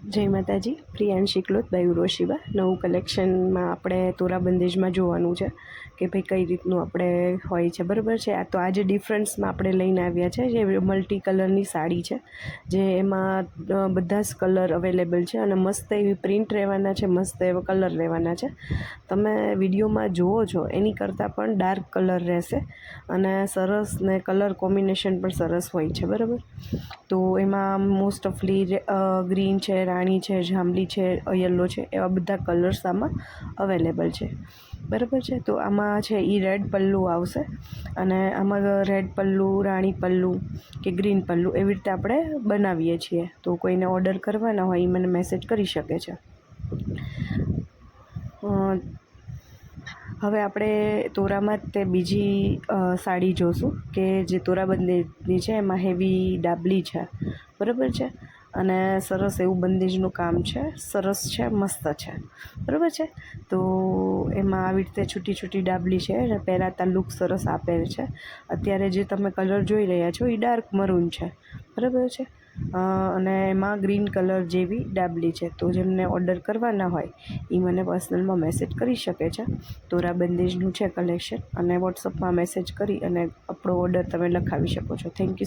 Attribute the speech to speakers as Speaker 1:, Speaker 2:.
Speaker 1: જય માતાજી. Priyanshi cloth by Urvashiba. નવું કલેક્શનમાં આપણે તોરા બંદેજમાં જોવાનું છે કે ભાઈ કઈ રીતનું આપણે હોય છે, બરાબર છે. આ તો આજે ડિફરન્સમાં આપણે લઈને આવ્યા છે, જે મલ્ટી કલરની સાડી છે, જે એમાં બધા જ કલર અવેલેબલ છે અને મસ્ત એવી પ્રિન્ટ રહેવાના છે, મસ્ત એવા કલર રહેવાના છે. તમે વિડીયોમાં જુઓ છો એની કરતાં પણ ડાર્ક કલર રહેશે અને સરસ ને કલર કોમ્બિનેશન પણ સરસ હોય છે, બરાબર. તો એમાં મોસ્ટ ઓફલી ગ્રીન છે, રાણી છે, જાંબલી છે, યલો છે, એવા બધા કલર્સ આમાં અવેલેબલ છે, બરાબર છે. તો આમાં છે એ રેડ પલ્લું આવશે અને આમાં રેડ પલ્લું, રાણી પલ્લું કે ગ્રીન પલ્લું એવી રીતે આપણે બનાવીએ છીએ. તો કોઈને ઓર્ડર કરવાના હોય એ મને મેસેજ કરી શકે છે. હવે આપણે તોરામાં જ તે બીજી સાડી જોઈશું કે જે તોરાબંધીની છે, એમાં હેવી ડાબલી છે, બરાબર છે, અને સરસ એવું બંદેજનું કામ છે, સરસ છે, મસ્ત છે, બરાબર છે. તો એમાં આવી રીતે છૂટી છૂટી ડાબલી છે અને પહેરાતા લુક સરસ આપેલ છે. અત્યારે જે તમે કલર જોઈ રહ્યા છો એ ડાર્ક મરૂન છે, બરાબર છે, અને એમાં ગ્રીન કલર જેવી ડાબલી છે. તો જેમને ઓર્ડર કરવાના હોય એ મને પર્સનલમાં મેસેજ કરી શકે છે. તોરા બંદેજનું છે કલેક્શન, અને વોટ્સઅપમાં મેસેજ કરી અને આપણો ઓર્ડર તમે લખાવી શકો છો. Thank you.